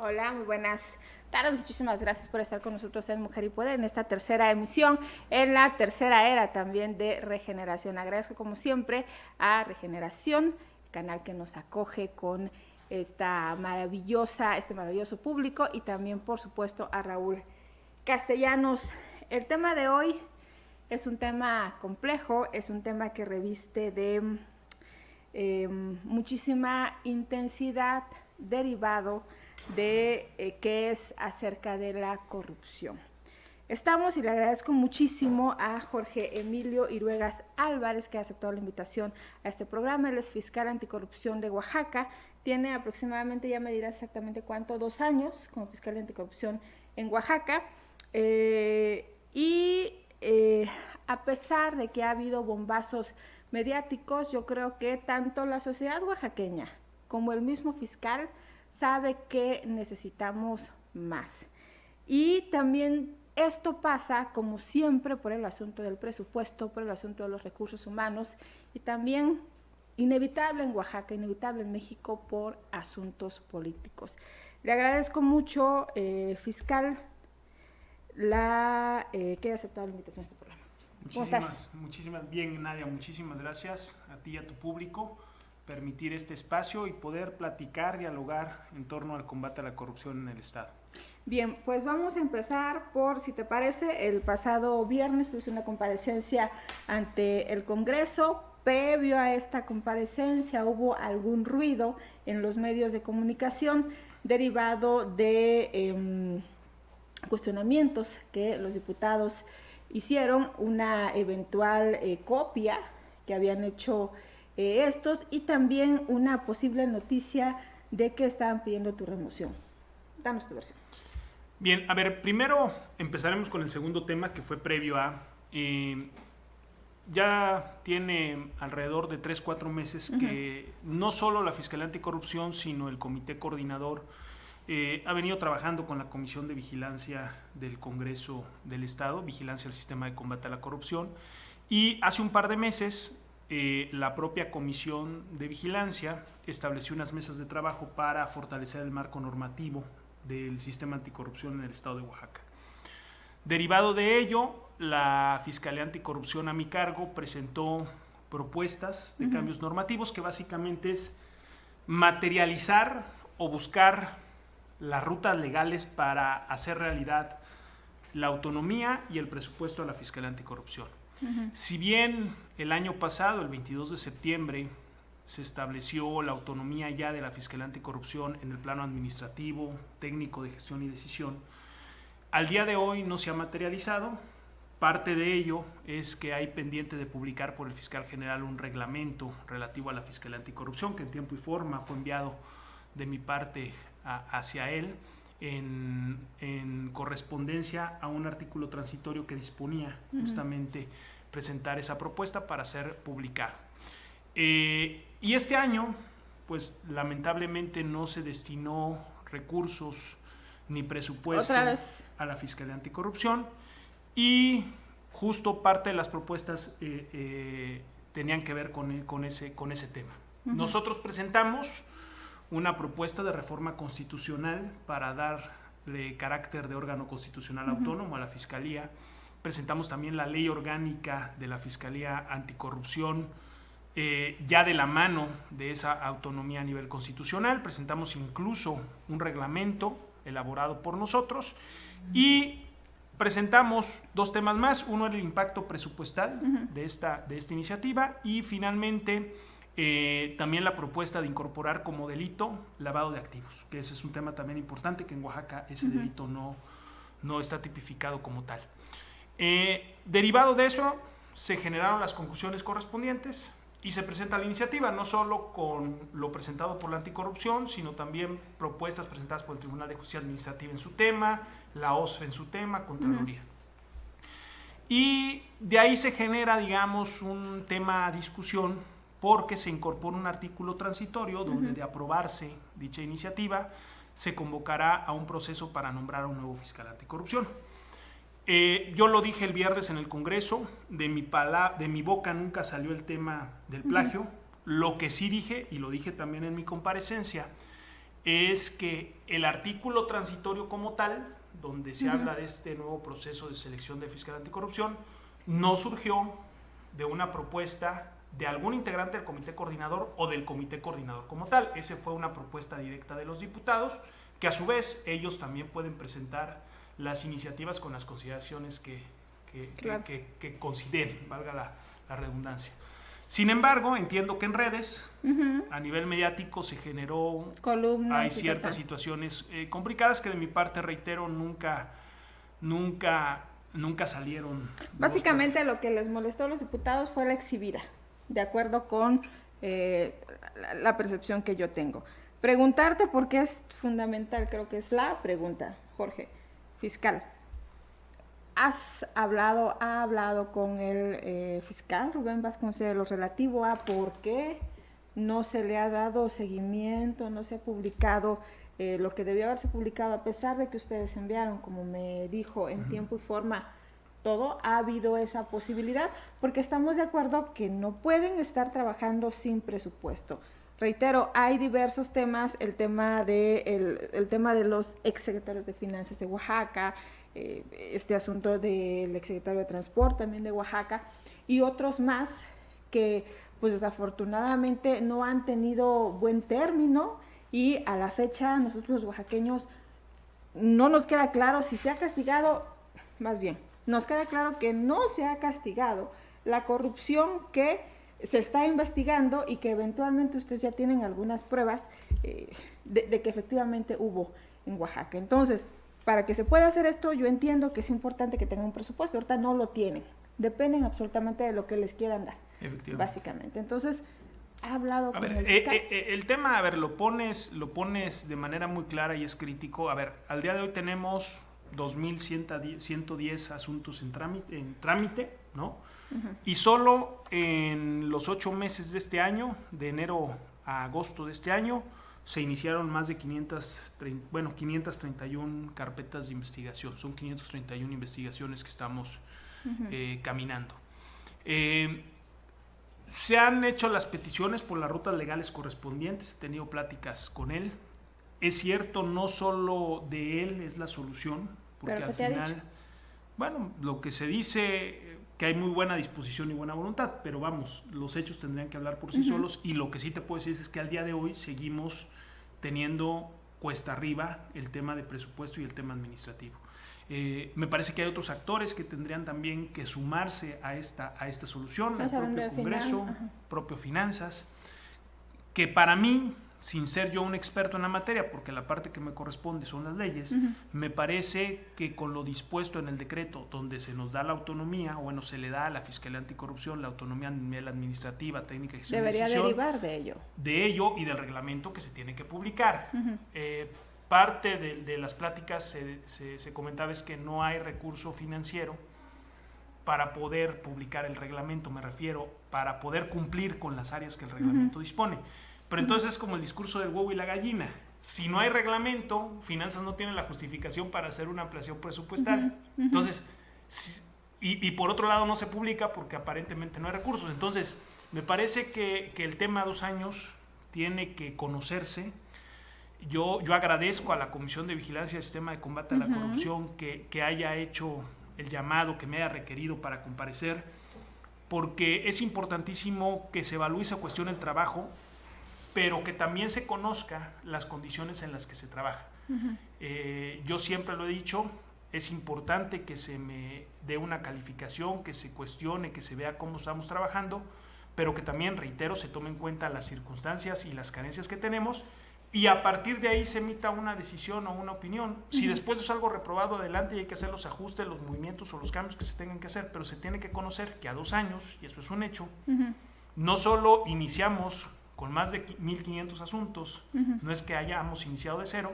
Hola, muy buenas tardes. Muchísimas gracias por estar con nosotros en Mujer y Poder en esta tercera emisión, en la tercera era también de Regeneración. Agradezco como siempre a Regeneración, canal que nos acoge con este maravilloso público, y también por supuesto a Raúl Castellanos. El tema de hoy es un tema complejo, es un tema que reviste de muchísima intensidad, derivado de que es acerca de la corrupción. Estamos, y le agradezco muchísimo a Jorge Emilio Iruegas Álvarez, que ha aceptado la invitación a este programa. Él es fiscal anticorrupción de Oaxaca, tiene aproximadamente, ya me dirá exactamente cuánto, 2 años como fiscal anticorrupción en Oaxaca, a pesar de que ha habido bombazos mediáticos, yo creo que tanto la sociedad oaxaqueña como el mismo fiscal sabe que necesitamos más. Y también esto pasa, como siempre, por el asunto del presupuesto, por el asunto de los recursos humanos, y también inevitable en Oaxaca, inevitable en México, por asuntos políticos. Le agradezco mucho, fiscal, que haya aceptado la invitación a este programa. Bien, Nadia, muchísimas gracias a ti y a tu público. Permitir este espacio y poder platicar, dialogar en torno al combate a la corrupción en el Estado. Bien, pues vamos a empezar por, si te parece, el pasado viernes tuviste una comparecencia ante el Congreso. Previo a esta comparecencia hubo algún ruido en los medios de comunicación derivado de cuestionamientos que los diputados hicieron, una eventual copia que habían hecho estos, y también una posible noticia de que estaban pidiendo tu remoción. Danos tu versión. Bien, a ver, primero empezaremos con el segundo tema, que fue previo a... ya tiene alrededor de 3-4 meses que no solo la Fiscalía Anticorrupción, sino el Comité Coordinador ha venido trabajando con la Comisión de Vigilancia del Congreso del Estado, Vigilancia al Sistema de Combate a la Corrupción, y hace un par de meses la propia Comisión de Vigilancia estableció unas mesas de trabajo para fortalecer el marco normativo del sistema anticorrupción en el Estado de Oaxaca. Derivado de ello, la Fiscalía Anticorrupción a mi cargo presentó propuestas de cambios normativos, que básicamente es materializar o buscar las rutas legales para hacer realidad la autonomía y el presupuesto de la Fiscalía Anticorrupción. Si bien el año pasado, el 22 de septiembre, se estableció la autonomía ya de la Fiscalía Anticorrupción en el plano administrativo, técnico, de gestión y decisión, al día de hoy no se ha materializado. Parte de ello es que hay pendiente de publicar por el fiscal general un reglamento relativo a la Fiscalía Anticorrupción, que en tiempo y forma fue enviado de mi parte hacia él, en correspondencia a un artículo transitorio que disponía justamente presentar esa propuesta para ser publicada. Y este año, pues lamentablemente no se destinó recursos ni presupuesto a la Fiscalía Anticorrupción, y justo parte de las propuestas tenían que ver con ese tema. Nosotros presentamos una propuesta de reforma constitucional para darle carácter de órgano constitucional autónomo a la Fiscalía. Presentamos también la ley orgánica de la Fiscalía Anticorrupción, ya de la mano de esa autonomía a nivel constitucional. Presentamos incluso un reglamento elaborado por nosotros, y presentamos 2 temas más. Uno era el impacto presupuestal de esta iniciativa, y finalmente también la propuesta de incorporar como delito lavado de activos, que ese es un tema también importante, que en Oaxaca ese delito no está tipificado como tal. Derivado de eso, se generaron las conclusiones correspondientes y se presenta la iniciativa, no solo con lo presentado por la Anticorrupción, sino también propuestas presentadas por el Tribunal de Justicia Administrativa en su tema, la OSFE en su tema, Contraloría. Y de ahí se genera, digamos, un tema a discusión, porque se incorpora un artículo transitorio donde, de aprobarse dicha iniciativa, se convocará a un proceso para nombrar a un nuevo fiscal anticorrupción. Yo lo dije el viernes en el Congreso, de mi boca nunca salió el tema del plagio. Lo que sí dije, y lo dije también en mi comparecencia, es que el artículo transitorio como tal, donde se habla de este nuevo proceso de selección del fiscal anticorrupción, no surgió de una propuesta de algún integrante del comité coordinador o del comité coordinador como tal. Esa fue una propuesta directa de los diputados, que a su vez ellos también pueden presentar las iniciativas con las consideraciones que consideren, valga la redundancia. Sin embargo, entiendo que en redes, a nivel mediático, se generó, hay ciertas situaciones complicadas que de mi parte, reitero, nunca salieron. Básicamente lo que les molestó a los diputados fue la exhibida, de acuerdo con la percepción que yo tengo. Preguntarte, porque es fundamental, creo que es la pregunta, Jorge, fiscal. ¿Ha hablado con el fiscal Rubén Vasconcelos relativo a por qué no se le ha dado seguimiento, no se ha publicado lo que debió haberse publicado, a pesar de que ustedes enviaron, como me dijo, en tiempo y forma todo? ¿Ha habido esa posibilidad? Porque estamos de acuerdo que no pueden estar trabajando sin presupuesto. Reitero, hay diversos temas, el tema de los exsecretarios de Finanzas de Oaxaca, este asunto del exsecretario de Transporte también de Oaxaca, y otros más que pues desafortunadamente no han tenido buen término, y a la fecha nosotros los oaxaqueños no nos queda claro si se ha castigado, más bien, nos queda claro que no se ha castigado la corrupción que se está investigando y que eventualmente ustedes ya tienen algunas pruebas de que efectivamente hubo en Oaxaca. Entonces, para que se pueda hacer esto, yo entiendo que es importante que tengan un presupuesto. Ahorita no lo tienen, dependen absolutamente de lo que les quieran dar, básicamente. Entonces, ¿ha hablado con el fiscal? El tema, a ver, lo pones de manera muy clara y es crítico. A ver, al día de hoy tenemos 2.110 asuntos en trámite, ¿no? Y solo en los 8 meses de este año, de enero a agosto de este año, se iniciaron más de 531 carpetas de investigación. Son 531 investigaciones que estamos caminando. Se han hecho las peticiones por las rutas legales correspondientes, he tenido pláticas con él. Es cierto, no solo de él es la solución, porque al final, bueno, lo que se dice, que hay muy buena disposición y buena voluntad, pero vamos, los hechos tendrían que hablar por sí solos, y lo que sí te puedo decir es que al día de hoy seguimos teniendo cuesta arriba el tema de presupuesto y el tema administrativo. Me parece que hay otros actores que tendrían también que sumarse a esta solución, el propio Congreso, propio Finanzas, que para mí, sin ser yo un experto en la materia, porque la parte que me corresponde son las leyes, me parece que con lo dispuesto en el decreto, donde se nos da la autonomía, bueno, se le da a la Fiscalía Anticorrupción la autonomía administrativa, técnica y gestión, debería derivar de ello. De ello y del reglamento que se tiene que publicar. Parte de las pláticas se comentaba es que no hay recurso financiero para poder publicar el reglamento, me refiero, para poder cumplir con las áreas que el reglamento dispone. Pero entonces es como el discurso del huevo y la gallina. Si no hay reglamento, Finanzas no tiene la justificación para hacer una ampliación presupuestal. Entonces, y por otro lado no se publica porque aparentemente no hay recursos. Entonces, me parece que el tema 2 años tiene que conocerse. Yo agradezco a la Comisión de Vigilancia del Sistema de Combate a la Corrupción que haya hecho el llamado, que me haya requerido para comparecer, porque es importantísimo que se evalúe esa cuestión del trabajo, pero que también se conozca las condiciones en las que se trabaja. Yo siempre lo he dicho, es importante que se me dé una calificación, que se cuestione, que se vea cómo estamos trabajando, pero que también, reitero, se tome en cuenta las circunstancias y las carencias que tenemos, y a partir de ahí se emita una decisión o una opinión. Si después es algo reprobado, adelante, y hay que hacer los ajustes, los movimientos o los cambios que se tengan que hacer, pero se tiene que conocer que a 2 años, y eso es un hecho, no solo iniciamos con más de 1.500 asuntos, no es que hayamos iniciado de cero,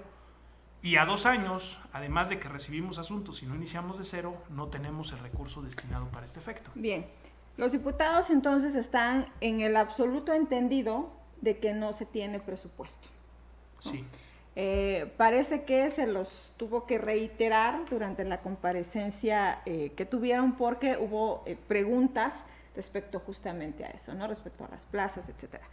y a 2 años, además de que recibimos asuntos y no iniciamos de cero, no tenemos el recurso destinado para este efecto. Bien, los diputados entonces están en el absoluto entendido de que no se tiene presupuesto, ¿no? Sí. Parece que se los tuvo que reiterar durante la comparecencia que tuvieron, porque hubo preguntas respecto justamente a eso, ¿no? Respecto a las plazas, etcétera.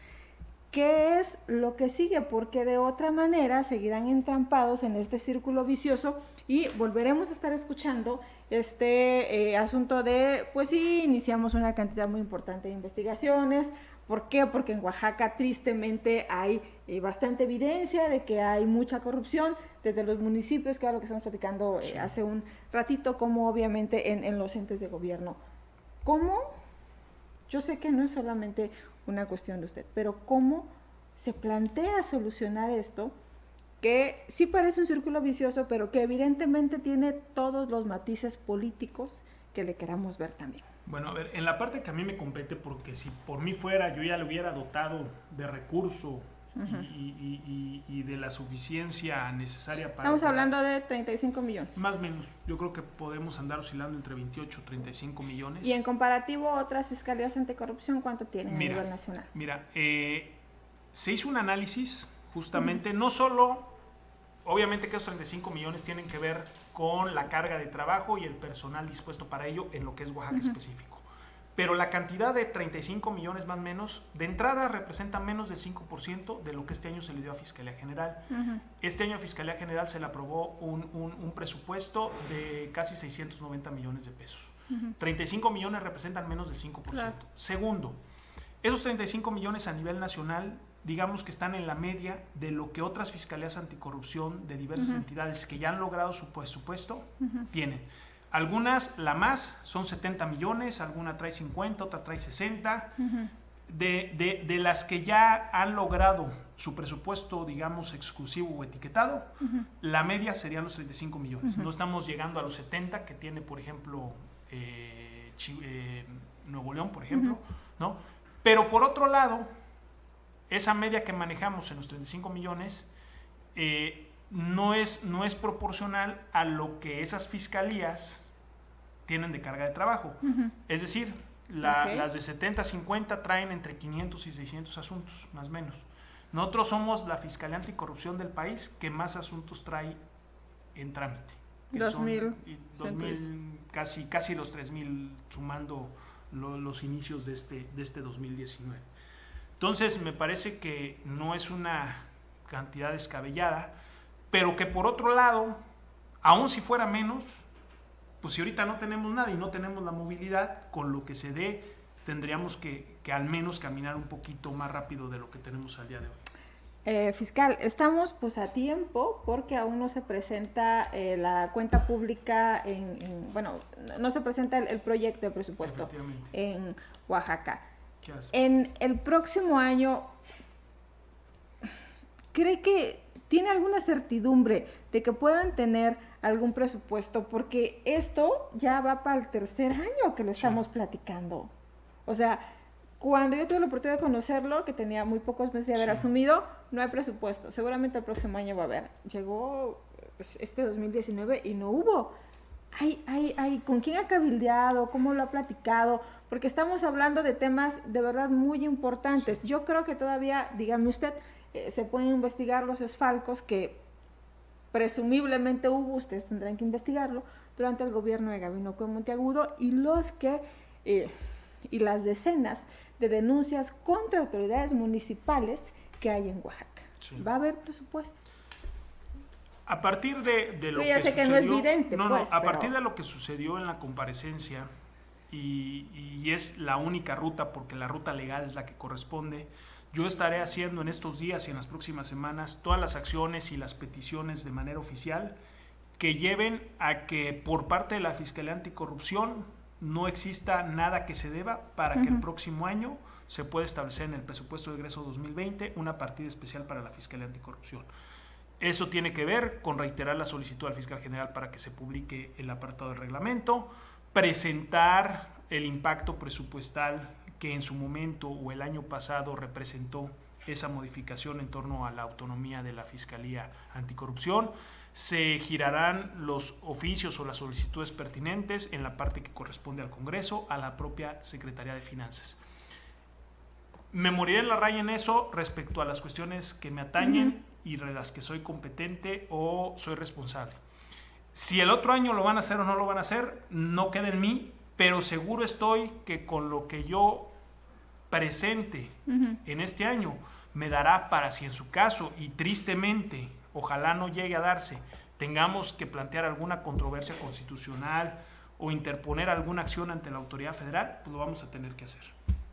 ¿qué es lo que sigue? Porque de otra manera seguirán entrampados en este círculo vicioso y volveremos a estar escuchando este asunto de, pues sí, iniciamos una cantidad muy importante de investigaciones. ¿Por qué? Porque en Oaxaca tristemente hay bastante evidencia de que hay mucha corrupción desde los municipios, que es lo que estamos platicando hace un ratito, como obviamente en los entes de gobierno. ¿Cómo? Yo sé que no es solamente una cuestión de usted, pero ¿cómo se plantea solucionar esto? Que sí parece un círculo vicioso, pero que evidentemente tiene todos los matices políticos que le queramos ver también. Bueno, a ver, en la parte que a mí me compete, porque si por mí fuera, yo ya le hubiera dotado de recurso y de la suficiencia necesaria para... Estamos hablando de 35 millones. Más o menos, yo creo que podemos andar oscilando entre 28 y 35 millones. Y en comparativo a otras fiscalías anticorrupción, ¿cuánto tienen a nivel nacional? Mira, se hizo un análisis justamente, no solo, obviamente que esos 35 millones tienen que ver con la carga de trabajo y el personal dispuesto para ello en lo que es Oaxaca específico. Pero la cantidad de 35 millones más o menos, de entrada representa menos del 5% de lo que este año se le dio a Fiscalía General. Este año a Fiscalía General se le aprobó un presupuesto de casi 690 millones de pesos. 35 millones representan menos del 5%. Claro. Segundo, esos 35 millones a nivel nacional, digamos que están en la media de lo que otras fiscalías anticorrupción de diversas entidades que ya han logrado su presupuesto tienen. Algunas, la más, son 70 millones, alguna trae 50, otra trae 60. De las que ya han logrado su presupuesto, digamos, exclusivo o etiquetado, la media serían los 35 millones. No estamos llegando a los 70 que tiene, por ejemplo, Nuevo León, por ejemplo, ¿no? Pero por otro lado, esa media que manejamos en los 35 millones no es proporcional a lo que esas fiscalías tienen de carga de trabajo. Es decir, las de 70 a 50 traen entre 500 y 600 asuntos, más o menos. Nosotros somos la Fiscalía Anticorrupción del país que más asuntos trae en trámite. 2000, casi los 3,000, sumando los inicios de este 2019. Entonces, me parece que no es una cantidad descabellada, pero que por otro lado, aun si fuera menos, pues si ahorita no tenemos nada y no tenemos la movilidad, con lo que se dé, tendríamos que al menos caminar un poquito más rápido de lo que tenemos al día de hoy. Fiscal, estamos pues a tiempo porque aún no se presenta la cuenta pública bueno, no se presenta el proyecto de presupuesto en Oaxaca. En el próximo año, ¿cree que tiene alguna certidumbre de que puedan tener algún presupuesto? Porque esto ya va para el tercer año que lo estamos platicando. O sea, cuando yo tuve la oportunidad de conocerlo, que tenía muy pocos meses de haber asumido, no hay presupuesto. Seguramente el próximo año va a haber. Llegó este 2019 y no hubo. ¿Con quién ha cabildeado? ¿Cómo lo ha platicado? Porque estamos hablando de temas de verdad muy importantes. Yo creo que todavía, dígame usted, se pueden investigar los desfalcos que presumiblemente hubo, ustedes tendrán que investigarlo, durante el gobierno de Gabino Cue Monteagudo y las decenas de denuncias contra autoridades municipales que hay en Oaxaca. Sí. ¿Va a haber presupuesto? A partir de lo que sucedió, que no es evidente, partir de lo que sucedió en la comparecencia, y es la única ruta, porque la ruta legal es la que corresponde, yo estaré haciendo en estos días y en las próximas semanas todas las acciones y las peticiones de manera oficial que lleven a que por parte de la Fiscalía Anticorrupción no exista nada que se deba para que el próximo año se pueda establecer en el presupuesto de egreso 2020 una partida especial para la Fiscalía Anticorrupción. Eso tiene que ver con reiterar la solicitud al fiscal general para que se publique el apartado del reglamento, presentar el impacto presupuestal que en su momento o el año pasado representó esa modificación en torno a la autonomía de la Fiscalía Anticorrupción. Se girarán los oficios o las solicitudes pertinentes en la parte que corresponde al Congreso, a la propia Secretaría de Finanzas. Me moriré en la raya en eso respecto a las cuestiones que me atañen y de las que soy competente o soy responsable. Si el otro año lo van a hacer o no lo van a hacer, no queda en mí, pero seguro estoy que con lo que yo presente en este año me dará para, si en su caso, y tristemente, ojalá no llegue a darse, tengamos que plantear alguna controversia constitucional o interponer alguna acción ante la autoridad federal, pues lo vamos a tener que hacer.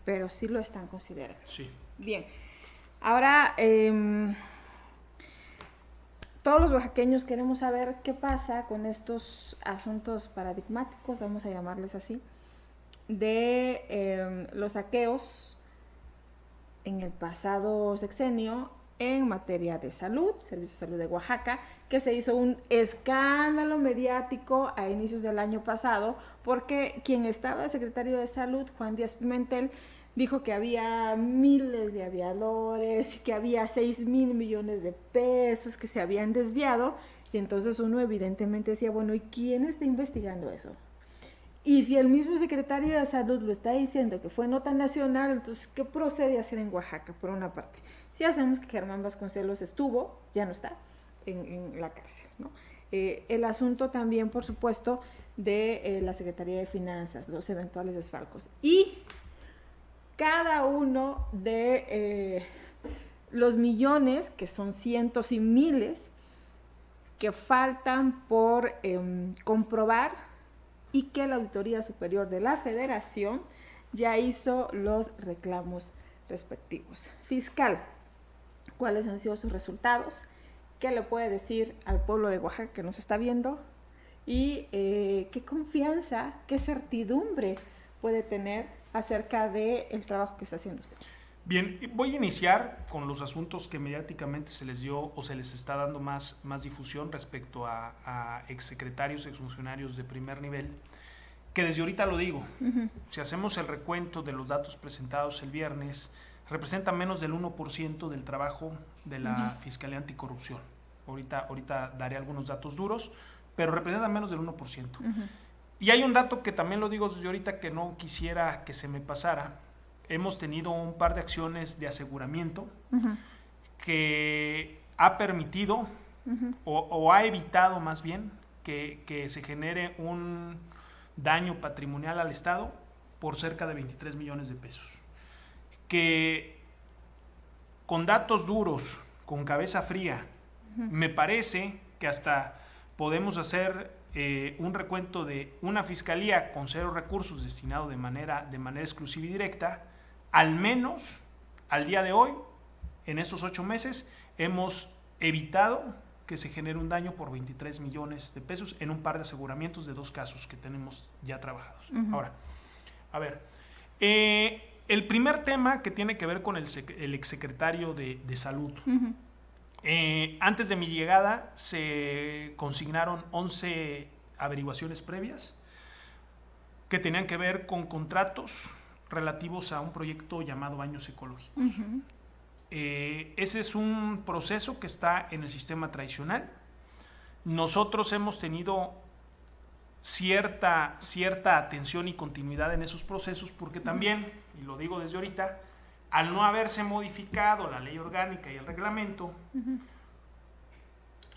Pero sí lo están considerando. Sí. Bien. Ahora, todos los oaxaqueños queremos saber qué pasa con estos asuntos paradigmáticos, vamos a llamarles así, de los saqueos en el pasado sexenio en materia de salud, Servicio de Salud de Oaxaca, que se hizo un escándalo mediático a inicios del año pasado, porque quien estaba secretario de Salud, Juan Díaz Pimentel, dijo que había miles de aviadores, que había 6,000 millones de pesos que se habían desviado, y entonces uno evidentemente decía, bueno, ¿y quién está investigando eso? Y si el mismo secretario de Salud lo está diciendo que fue nota nacional, entonces, ¿qué procede a hacer en Oaxaca, por una parte? Sí sabemos que Germán Vasconcelos estuvo, ya no está, en la cárcel, ¿no? El asunto también, por supuesto, de la Secretaría de Finanzas, los eventuales desfalcos. Y cada uno de los millones, que son cientos y miles, que faltan por comprobar, y que la Auditoría Superior de la Federación ya hizo los reclamos respectivos. Fiscal, ¿cuáles han sido sus resultados? ¿Qué le puede decir al pueblo de Oaxaca que nos está viendo? Y qué confianza, qué certidumbre puede tener acerca del trabajo que está haciendo usted. Bien, voy a iniciar con los asuntos que mediáticamente se les dio o se les está dando más difusión respecto a exsecretarios, exfuncionarios de primer nivel, que desde ahorita lo digo, si hacemos el recuento de los datos presentados el viernes, representa menos del 1% del trabajo de la Fiscalía Anticorrupción. Ahorita daré algunos datos duros, pero representa menos del 1%. Y hay un dato que también lo digo desde ahorita que no quisiera que se me pasara. Hemos tenido un par de acciones de aseguramiento que ha permitido o ha evitado más bien que se genere un daño patrimonial al Estado por cerca de 23 millones de pesos. Que con datos duros, con cabeza fría, me parece que hasta podemos hacer un recuento de una fiscalía con 0 recursos destinado de manera exclusiva y directa. Al menos, al día de hoy, en estos 8 meses, hemos evitado que se genere un daño por 23 millones de pesos en un par de aseguramientos de 2 casos que tenemos ya trabajados. Ahora, a ver, el primer tema que tiene que ver con el exsecretario de Salud. Antes de mi llegada se consignaron 11 averiguaciones previas que tenían que ver con contratos relativos a un proyecto llamado Baños Ecológicos. Ese es un proceso que está en el sistema tradicional. Nosotros hemos tenido cierta atención y continuidad en esos procesos porque también, y lo digo desde ahorita, al no haberse modificado la ley orgánica y el reglamento,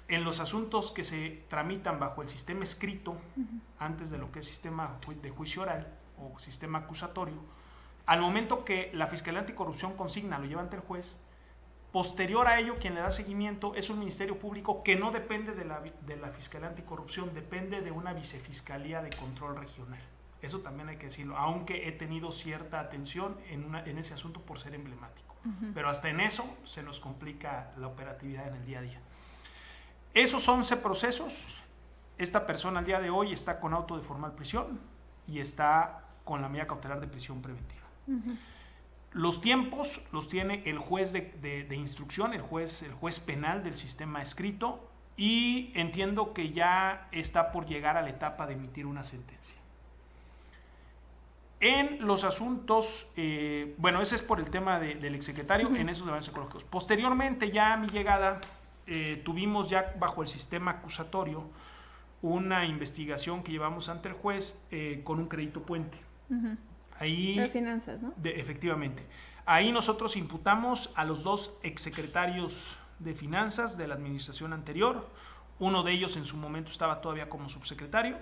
en los asuntos que se tramitan bajo el sistema escrito, antes de lo que es sistema de juicio oral o sistema acusatorio, al momento que la Fiscalía Anticorrupción consigna, lo lleva ante el juez, posterior a ello, quien le da seguimiento es un Ministerio Público que no depende de la Fiscalía Anticorrupción, depende de una Vicefiscalía de Control Regional. Eso también hay que decirlo, aunque he tenido cierta atención en ese asunto por ser emblemático. Pero hasta en eso se nos complica la operatividad en el día a día. Esos 11 procesos, esta persona al día de hoy está con auto de formal prisión y está con la medida cautelar de prisión preventiva. Los tiempos los tiene el juez de instrucción, el juez penal del sistema escrito, y entiendo que ya está por llegar a la etapa de emitir una sentencia. En los asuntos, bueno, ese es por el tema del exsecretario, en esos de baños ecológicos. Posteriormente, ya a mi llegada, tuvimos ya bajo el sistema acusatorio una investigación que llevamos ante el juez con un crédito puente. Ahí, de finanzas, ¿no? Efectivamente. Ahí nosotros imputamos a los 2 exsecretarios de finanzas de la administración anterior. Uno de ellos en su momento estaba todavía como subsecretario,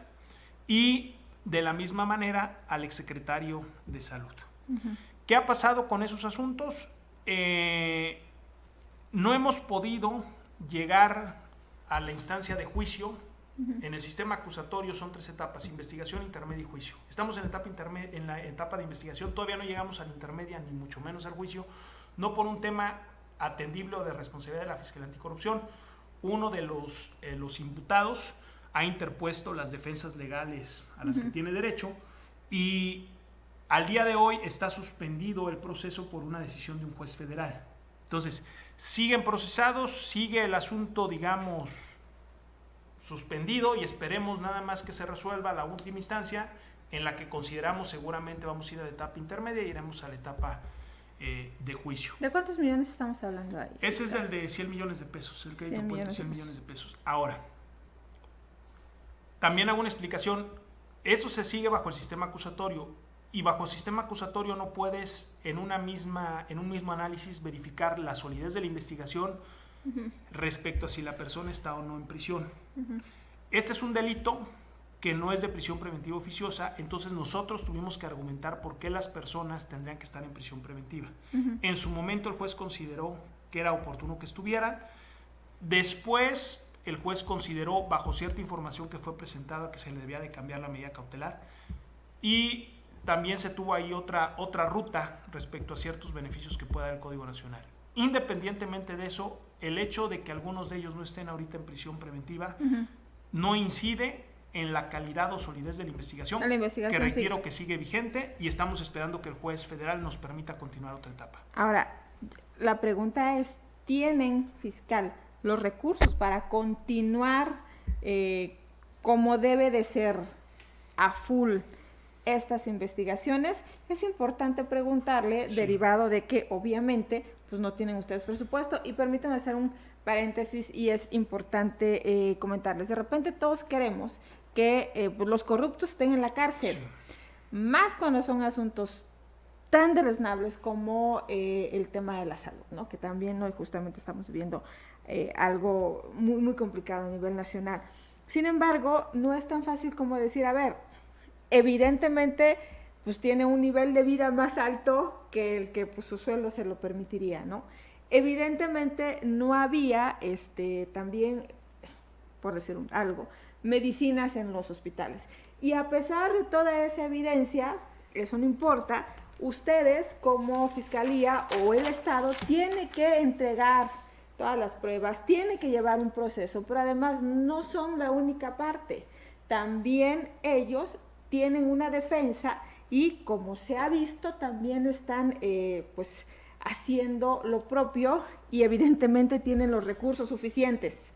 y de la misma manera al exsecretario de Salud. ¿Qué ha pasado con esos asuntos? no hemos podido llegar a la instancia de juicio. En el sistema acusatorio son 3 etapas: investigación, intermedia y juicio. Estamos en la etapa de investigación, todavía no llegamos a la intermedia ni mucho menos al juicio, no por un tema atendible o de responsabilidad de la Fiscalía Anticorrupción. Uno de los imputados ha interpuesto las defensas legales a las que tiene derecho, y al día de hoy está suspendido el proceso por una decisión de un juez federal. Entonces, siguen procesados, sigue el asunto, digamos, suspendido, y esperemos nada más que se resuelva la última instancia, en la que consideramos seguramente vamos a ir a la etapa intermedia y iremos a la etapa de juicio. ¿De cuántos millones estamos hablando ahí? Ese es el de 100 millones de pesos, el crédito puente, 100 millones de pesos. Ahora, también hago una explicación. Esto se sigue bajo el sistema acusatorio, y bajo el sistema acusatorio no puedes en un mismo análisis verificar la solidez de la investigación respecto a si la persona está o no en prisión. Este es un delito que no es de prisión preventiva oficiosa, entonces nosotros tuvimos que argumentar por qué las personas tendrían que estar en prisión preventiva. En su momento el juez consideró que era oportuno que estuvieran. Después el juez consideró, bajo cierta información que fue presentada, que se le debía de cambiar la medida cautelar, y también se tuvo ahí otra ruta respecto a ciertos beneficios que pueda dar el Código Nacional. Independientemente de eso, el hecho de que algunos de ellos no estén ahorita en prisión preventiva no incide en la calidad o solidez de la investigación que requiero que sigue vigente, y estamos esperando que el juez federal nos permita continuar otra etapa. Ahora, la pregunta es, ¿tienen, fiscal, los recursos para continuar como debe de ser a full estas investigaciones? Es importante preguntarle, derivado de que obviamente pues no tienen ustedes presupuesto, y permítanme hacer un paréntesis, y es importante comentarles. De repente todos queremos que pues los corruptos estén en la cárcel, más cuando son asuntos tan deleznables como el tema de la salud, ¿no? Que también hoy justamente estamos viviendo algo muy, muy complicado a nivel nacional. Sin embargo, no es tan fácil como decir, a ver, evidentemente pues tiene un nivel de vida más alto que el que pues su sueldo se lo permitiría, ¿no? Evidentemente no había también, por decir algo, medicinas en los hospitales. Y a pesar de toda esa evidencia, eso no importa, ustedes como Fiscalía o el Estado tiene que entregar todas las pruebas, tiene que llevar un proceso, pero además no son la única parte. También ellos tienen una defensa, y como se ha visto, también están pues haciendo lo propio, y evidentemente tienen los recursos suficientes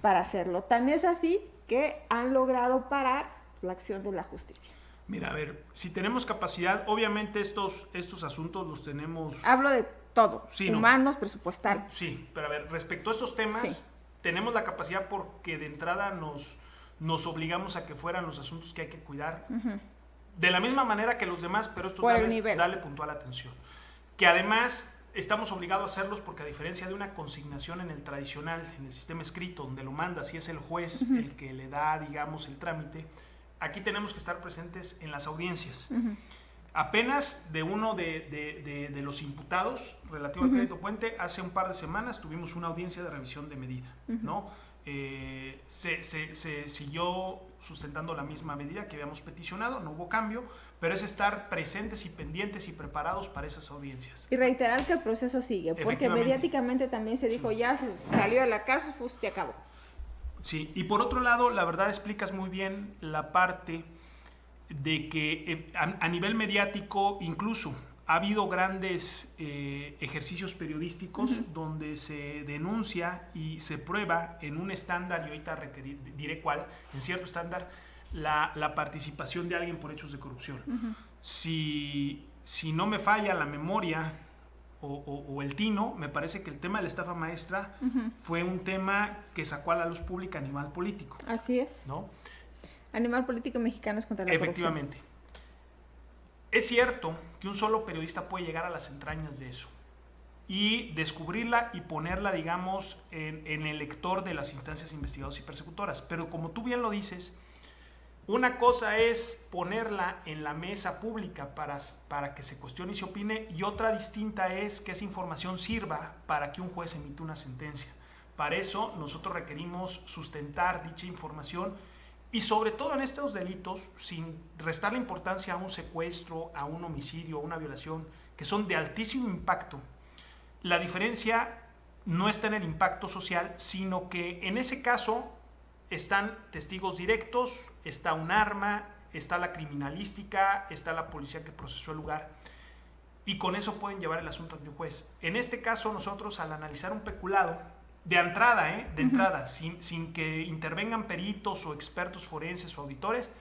para hacerlo. Tan es así que han logrado parar la acción de la justicia. Mira, a ver, si tenemos capacidad, obviamente estos asuntos los tenemos... Hablo de todo, humanos, presupuestal. Sí, pero a ver, respecto a estos temas, tenemos la capacidad porque de entrada nos obligamos a que fueran los asuntos que hay que cuidar de la misma manera que los demás, pero estos dale puntual atención. Que además estamos obligados a hacerlos porque, a diferencia de una consignación en el tradicional, en el sistema escrito, donde lo mandas y es el juez el que le da, digamos, el trámite, aquí tenemos que estar presentes en las audiencias. Apenas de uno de los imputados relativo al crédito puente, hace un par de semanas tuvimos una audiencia de revisión de medida, ¿no? Se siguió sustentando la misma medida que habíamos peticionado, no hubo cambio, pero es estar presentes y pendientes y preparados para esas audiencias. Y reiterar que el proceso sigue, porque mediáticamente también se dijo, ya salió de la cárcel, pues se acabó. Sí, y por otro lado, la verdad explicas muy bien la parte de que a nivel mediático incluso ha habido grandes ejercicios periodísticos donde se denuncia y se prueba en un estándar, y ahorita diré cuál, en cierto estándar, la participación de alguien por hechos de corrupción. Si no me falla la memoria o el tino, me parece que el tema de la estafa maestra fue un tema que sacó a la luz pública Animal Político. Así es. ¿No? Animal Político Mexicanos contra la Corrupción. Efectivamente. Es cierto que un solo periodista puede llegar a las entrañas de eso y descubrirla y ponerla, digamos, en el lector de las instancias investigadoras y persecutoras. Pero como tú bien lo dices, Una cosa es ponerla en la mesa pública para que se cuestione y se opine, y otra distinta es que esa información sirva para que un juez emita una sentencia. Para eso nosotros requerimos sustentar dicha información y sobre todo en estos delitos, sin restar la importancia a un secuestro, a un homicidio, a una violación, que son de altísimo impacto. La diferencia no está en el impacto social, sino que en ese caso están testigos directos, está un arma, está la criminalística, está la policía que procesó el lugar, y con eso pueden llevar el asunto ante un juez. En este caso nosotros, al analizar un peculado, de entrada, sin que intervengan peritos o expertos forenses o auditores,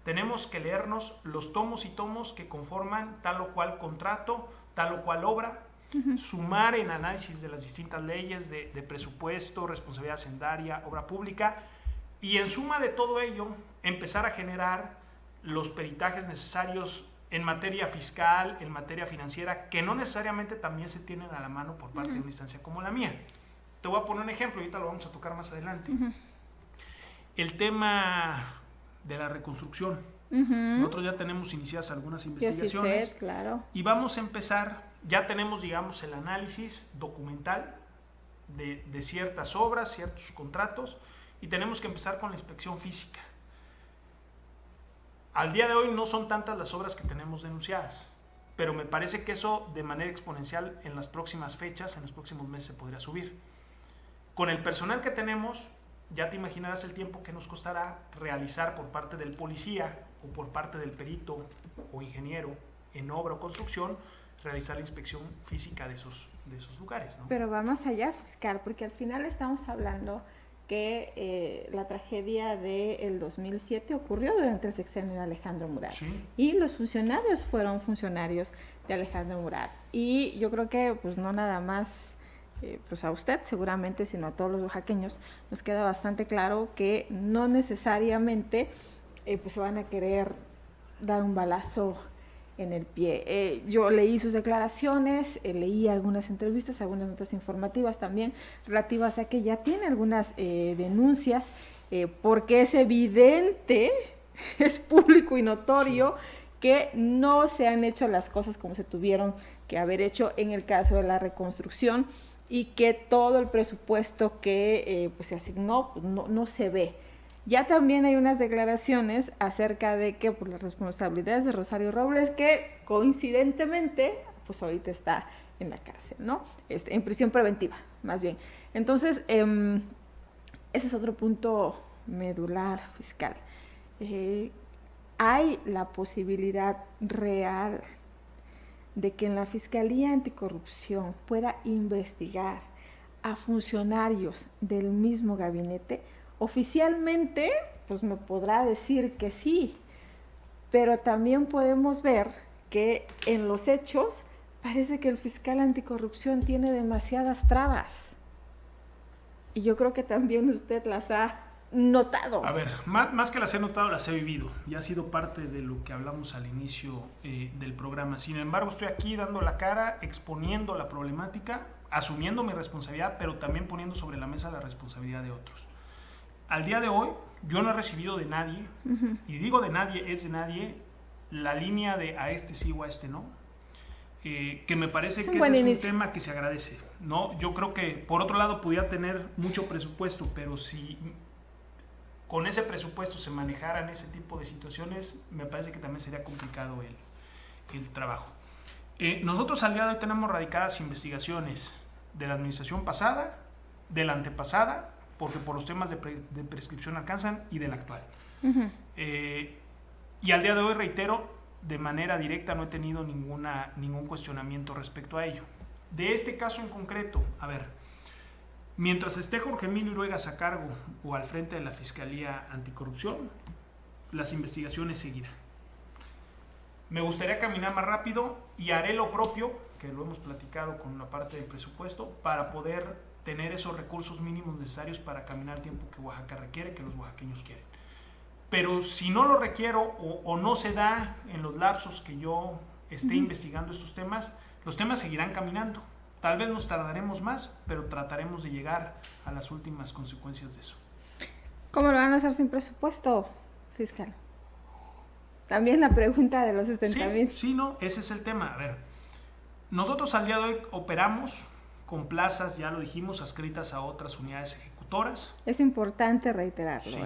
tenemos que leernos los tomos y tomos que conforman tal o cual contrato, tal o cual obra, sumar en análisis de las distintas leyes de presupuesto, responsabilidad hacendaria, obra pública, y en suma de todo ello, empezar a generar los peritajes necesarios en materia fiscal, en materia financiera, que no necesariamente también se tienen a la mano por parte de una instancia como la mía. Te voy a poner un ejemplo, ahorita lo vamos a tocar más adelante. El tema de la reconstrucción. Nosotros ya tenemos iniciadas algunas investigaciones. Sí, claro. Y vamos a empezar, ya tenemos, digamos, el análisis documental de ciertas obras, ciertos contratos, y tenemos que empezar con la inspección física. Al día de hoy no son tantas las obras que tenemos denunciadas, pero me parece que eso de manera exponencial en las próximas fechas, en los próximos meses se podría subir. Con el personal que tenemos, ya te imaginarás el tiempo que nos costará realizar por parte del policía o por parte del perito o ingeniero en obra o construcción, realizar la inspección física de esos lugares, ¿no? Pero va más allá, fiscal, porque al final estamos hablando que la tragedia del 2007 ocurrió durante el sexenio de Alejandro Murat. Sí. Y los funcionarios fueron funcionarios de Alejandro Murat. Y yo creo que pues no nada más pues a usted seguramente, sino a todos los oaxaqueños, nos queda bastante claro que no necesariamente pues se van a querer dar un balazo en el pie. Yo leí sus declaraciones, leí algunas entrevistas, algunas notas informativas también relativas a que ya tiene algunas denuncias, porque es evidente, es público y notorio, sí, que no se han hecho las cosas como se tuvieron que haber hecho en el caso de la reconstrucción, y que todo el presupuesto que pues se asignó pues no se ve. Ya también hay unas declaraciones acerca de que por las responsabilidades de Rosario Robles, que coincidentemente pues ahorita está en la cárcel, ¿no? En prisión preventiva, más bien. Entonces, ese es otro punto medular, fiscal. Hay la posibilidad real de que en la Fiscalía Anticorrupción pueda investigar a funcionarios del mismo gabinete. Oficialmente, pues me podrá decir que sí, pero también podemos ver que en los hechos parece que el fiscal anticorrupción tiene demasiadas trabas. Y yo creo que también usted las ha notado. A ver, más que las he notado, las he vivido y ha sido parte de lo que hablamos al inicio del programa. Sin embargo, estoy aquí dando la cara, exponiendo la problemática, asumiendo mi responsabilidad, pero también poniendo sobre la mesa la responsabilidad de otros. Al día de hoy, yo no he recibido de nadie, y digo de nadie, es de nadie, la línea de a este sí o a este no, que me parece que ese es un tema que se agradece, ¿no? Yo creo que, por otro lado, pudiera tener mucho presupuesto, pero si con ese presupuesto se manejaran ese tipo de situaciones, me parece que también sería complicado el trabajo. Nosotros al día de hoy tenemos radicadas investigaciones de la administración pasada, de la antepasada, porque por los temas de prescripción alcanzan, y del actual. Y al día de hoy, reitero, de manera directa no he tenido ningún cuestionamiento respecto a ello. De este caso en concreto, a ver, mientras esté Jorge Emilio Iruegas a cargo o al frente de la Fiscalía Anticorrupción, las investigaciones seguirán. Me gustaría caminar más rápido y haré lo propio, que lo hemos platicado con la parte del presupuesto, para poder tener esos recursos mínimos necesarios para caminar el tiempo que Oaxaca requiere, que los oaxaqueños quieren. Pero si no lo requiero o no se da en los lapsos que yo esté investigando estos temas, los temas seguirán caminando. Tal vez nos tardaremos más, pero trataremos de llegar a las últimas consecuencias de eso. ¿Cómo lo van a hacer sin presupuesto, fiscal? También la pregunta de los 60,000. Sí, no, ese es el tema. A ver, nosotros al día de hoy operamos con plazas, ya lo dijimos, adscritas a otras unidades ejecutoras. Es importante reiterarlo. Sí.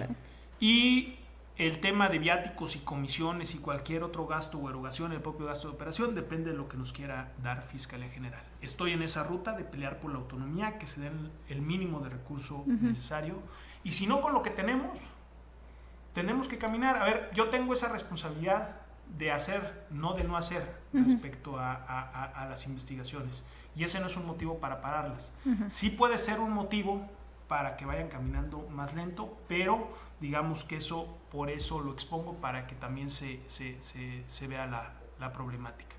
Y el tema de viáticos y comisiones y cualquier otro gasto o erogación, el propio gasto de operación, depende de lo que nos quiera dar Fiscalía General. Estoy en esa ruta de pelear por la autonomía, que se den el mínimo de recurso necesario. Y si no, con lo que tenemos que caminar. A ver, yo tengo esa responsabilidad de hacer, no de no hacer, respecto a las investigaciones. Y ese no es un motivo para pararlas. Sí puede ser un motivo para que vayan caminando más lento, pero digamos que por eso lo expongo, para que también se vea la problemática.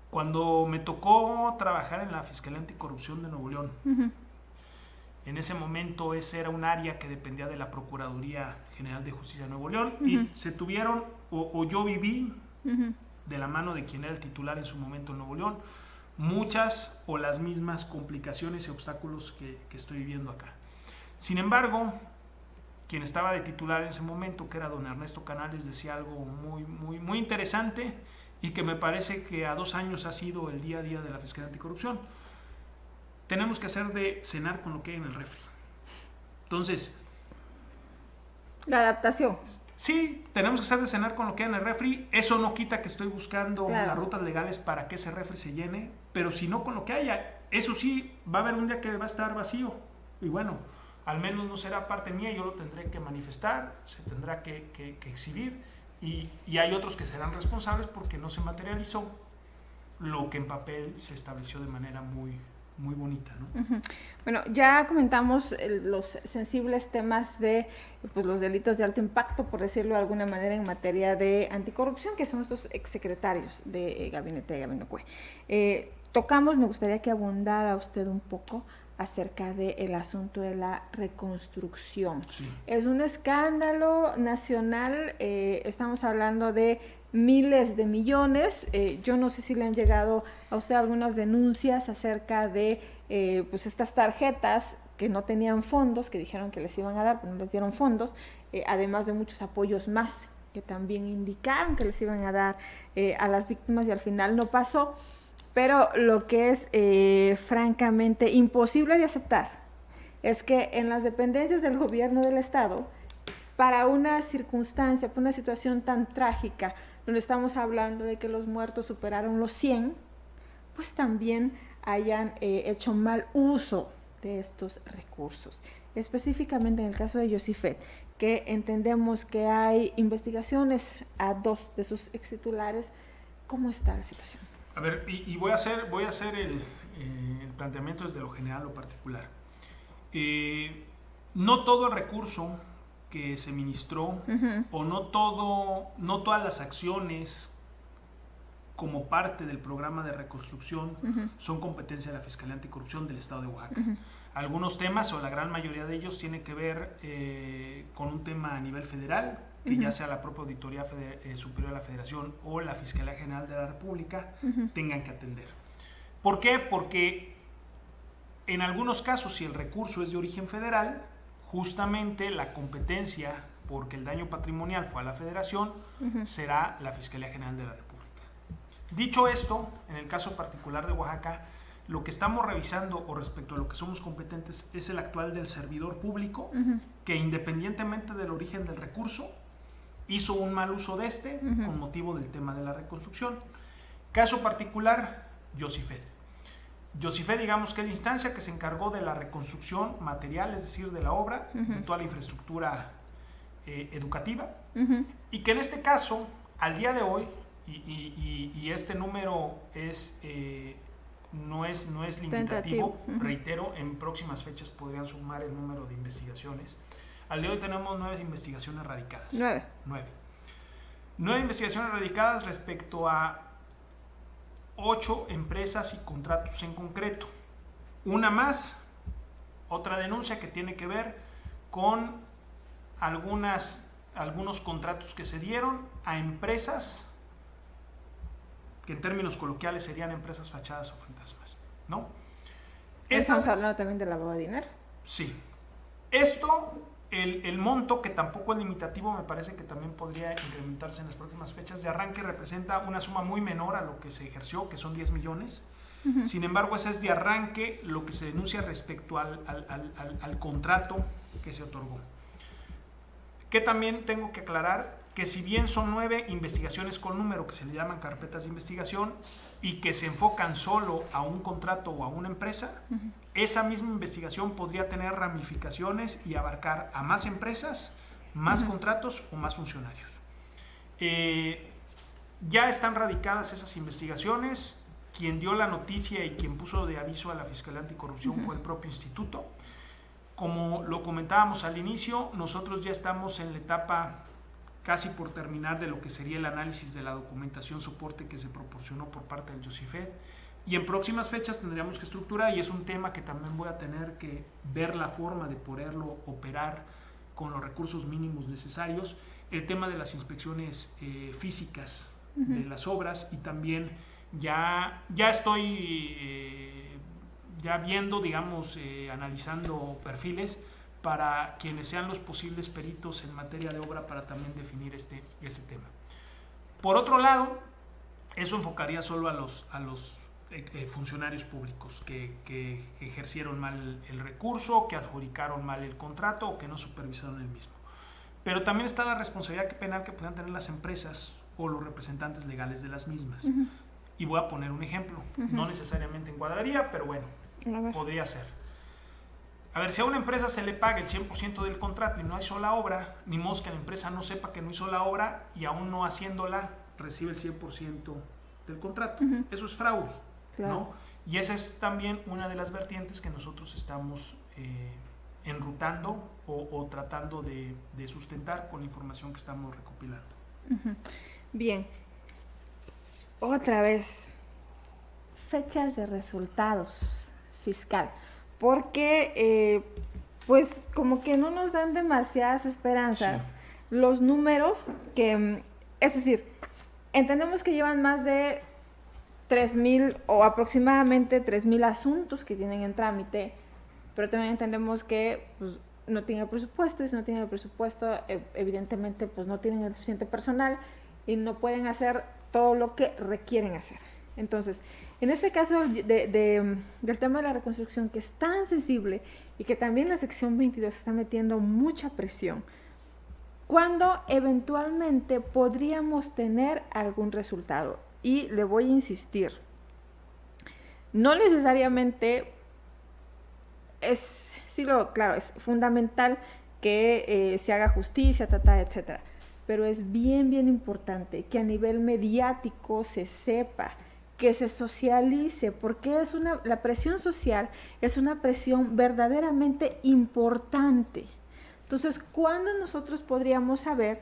Cuando me tocó trabajar en la Fiscalía Anticorrupción de Nuevo León, en ese momento ese era un área que dependía de la Procuraduría General de Justicia de Nuevo León, y se tuvieron, o yo viví de la mano de quien era el titular en su momento en Nuevo León, muchas o las mismas complicaciones y obstáculos que estoy viviendo acá. Sin embargo, quien estaba de titular en ese momento, que era don Ernesto Canales, decía algo muy interesante, y que me parece que a 2 años ha sido el día a día de la Fiscalía Anticorrupción. Tenemos que hacer de cenar con lo que hay en el refri. Entonces, la adaptación. Sí, tenemos que hacer de cenar con lo que hay en el refri. Eso no quita que estoy buscando las rutas legales para que ese refri se llene, pero si no, con lo que haya. Eso sí, va a haber un día que va a estar vacío, y bueno, al menos no será parte mía, yo lo tendré que manifestar, se tendrá que exhibir, y hay otros que serán responsables porque no se materializó lo que en papel se estableció de manera muy bonita, ¿no? Bueno, ya comentamos los sensibles temas de los delitos de alto impacto, por decirlo de alguna manera, en materia de anticorrupción, que son estos exsecretarios de Gabinete de Gabino Cue. Me gustaría que abundara usted un poco acerca del asunto de la reconstrucción. Sí. Es un escándalo nacional, estamos hablando de miles de millones. Yo no sé si le han llegado a usted algunas denuncias acerca de estas tarjetas que no tenían fondos, que dijeron que les iban a dar, pero no les dieron fondos, además de muchos apoyos más que también indicaron que les iban a dar a las víctimas, y al final no pasó. Pero lo que es francamente imposible de aceptar es que en las dependencias del gobierno del Estado, para una circunstancia, para una situación tan trágica, donde estamos hablando de que los muertos superaron los 100, pues también hayan hecho mal uso de estos recursos. Específicamente en el caso de Yosifet, que entendemos que hay investigaciones a 2 de sus extitulares. ¿Cómo está la situación? A ver, y voy a hacer el planteamiento desde lo general a lo particular. No todo el recurso que se ministró, o no todas las acciones como parte del programa de reconstrucción son competencia de la Fiscalía Anticorrupción del Estado de Oaxaca. Algunos temas, o la gran mayoría de ellos, tienen que ver con un tema a nivel federal, que ya sea la propia Auditoría Superior de la Federación o la Fiscalía General de la República tengan que atender. ¿Por qué? Porque en algunos casos, si el recurso es de origen federal, justamente la competencia, porque el daño patrimonial fue a la Federación, será la Fiscalía General de la República. Dicho esto, en el caso particular de Oaxaca, lo que estamos revisando, o respecto a lo que somos competentes, es el actual del servidor público, que independientemente del origen del recurso, hizo un mal uso de con motivo del tema de la reconstrucción. Caso particular, Yosifet. Yosifet, digamos que es la instancia que se encargó de la reconstrucción material, es decir, de la obra, de toda la infraestructura educativa, y que en este caso, al día de hoy, y este número no es limitativo, reitero, en próximas fechas podrían sumar el número de investigaciones. Al día de hoy tenemos 9 investigaciones radicadas. 9 investigaciones radicadas respecto a 8 empresas y contratos en concreto. Una más, otra denuncia que tiene que ver con algunos contratos que se dieron a empresas que en términos coloquiales serían empresas fachadas o fantasmas, ¿no? Estamos hablando también de lavado de dinero. Sí. Esto El monto, que tampoco es limitativo, me parece que también podría incrementarse en las próximas fechas de arranque, representa una suma muy menor a lo que se ejerció, que son 10 millones. Sin embargo, ese es de arranque lo que se denuncia respecto al contrato que se otorgó. Que también tengo que aclarar que si bien son 9 investigaciones con número, que se le llaman carpetas de investigación, y que se enfocan solo a un contrato o a una empresa, esa misma investigación podría tener ramificaciones y abarcar a más empresas, más contratos o más funcionarios. Ya están radicadas esas investigaciones. Quien dio la noticia y quien puso de aviso a la Fiscalía Anticorrupción fue el propio instituto. Como lo comentábamos al inicio, nosotros ya estamos en la etapa casi por terminar de lo que sería el análisis de la documentación soporte que se proporcionó por parte del JOSIFED, y en próximas fechas tendríamos que estructurar, y es un tema que también voy a tener que ver la forma de poderlo operar con los recursos mínimos necesarios, el tema de las inspecciones físicas de las obras, y también ya estoy ya viendo, digamos, analizando perfiles para quienes sean los posibles peritos en materia de obra para también definir este tema. Por otro lado, eso enfocaría solo a los funcionarios públicos que ejercieron mal el recurso, que adjudicaron mal el contrato o que no supervisaron el mismo. Pero también está la responsabilidad penal que puedan tener las empresas o los representantes legales de las mismas. Y voy a poner un ejemplo. No necesariamente encuadraría, pero bueno, podría ser. A ver, si a una empresa se le paga el 100% del contrato y no hay sola obra, ni modo que la empresa no sepa que no hizo la obra y aún no haciéndola recibe el 100% del contrato. Eso es fraude, claro, ¿no? Y esa es también una de las vertientes que nosotros estamos enrutando o tratando de sustentar con la información que estamos recopilando. Bien. Otra vez, fechas de resultados fiscal, porque pues como que no nos dan demasiadas esperanzas los números que, es decir, entendemos que llevan más de 3,000 o aproximadamente 3,000 asuntos que tienen en trámite, pero también entendemos que pues, no tienen el presupuesto, y si no tienen el presupuesto, evidentemente pues no tienen el suficiente personal y no pueden hacer todo lo que requieren hacer. Entonces, en este caso del tema de la reconstrucción, que es tan sensible y que también la sección 22 está metiendo mucha presión, ¿cuándo eventualmente podríamos tener algún resultado? Y le voy a insistir, no necesariamente claro, es fundamental que se haga justicia, etcétera, pero es bien importante que a nivel mediático se sepa, que se socialice, porque la presión social es una presión verdaderamente importante. Entonces, ¿cuándo nosotros podríamos saber,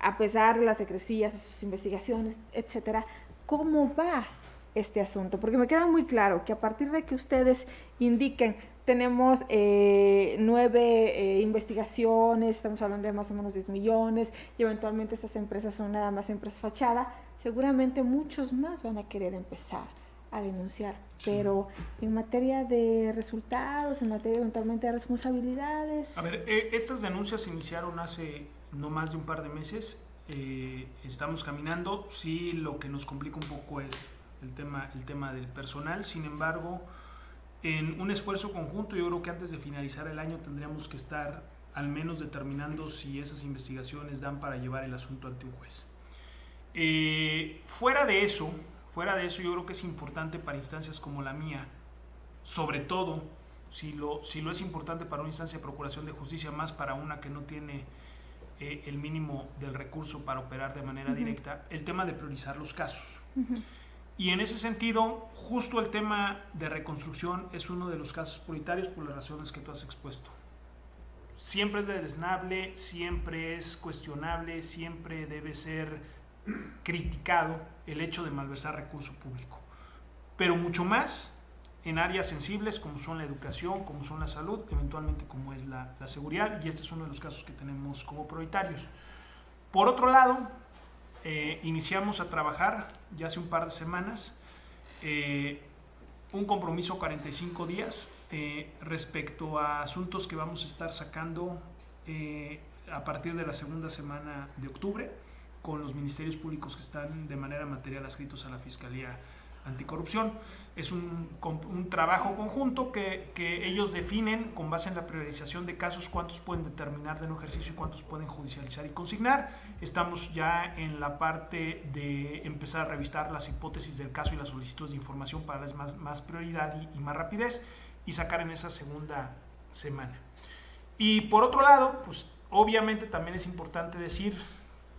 a pesar de las secrecías, de sus investigaciones, etcétera, cómo va este asunto? Porque me queda muy claro que a partir de que ustedes indiquen, tenemos 9 investigaciones, estamos hablando de más o menos 10 millones, y eventualmente estas empresas son nada más empresas fachada, seguramente muchos más van a querer empezar a denunciar, pero en materia de resultados, en materia eventualmente de responsabilidades. A ver, estas denuncias se iniciaron hace no más de un par de meses, estamos caminando, sí, lo que nos complica un poco es el tema del personal. Sin embargo, en un esfuerzo conjunto, yo creo que antes de finalizar el año tendríamos que estar al menos determinando si esas investigaciones dan para llevar el asunto ante un juez. Fuera de eso, yo creo que es importante para instancias como la mía, sobre todo si lo es importante para una instancia de procuración de justicia, más para una que no tiene el mínimo del recurso para operar de manera directa, el tema de priorizar los casos. Y en ese sentido, justo el tema de reconstrucción es uno de los casos prioritarios por las razones que tú has expuesto. Siempre es deleznable, siempre es cuestionable, siempre debe ser criticado el hecho de malversar recurso público, pero mucho más en áreas sensibles como son la educación, como son la salud, eventualmente como es la seguridad, y este es uno de los casos que tenemos como prioritarios. Por otro lado, iniciamos a trabajar ya hace un par de semanas un compromiso 45 días respecto a asuntos que vamos a estar sacando a partir de la segunda semana de octubre con los ministerios públicos que están de manera material adscritos a la Fiscalía Anticorrupción. Es un trabajo conjunto que ellos definen con base en la priorización de casos cuántos pueden determinar de no ejercicio y cuántos pueden judicializar y consignar. Estamos ya en la parte de empezar a revisar las hipótesis del caso y las solicitudes de información para darles más prioridad y más rapidez y sacar en esa segunda semana. Y por otro lado, pues obviamente también es importante decir,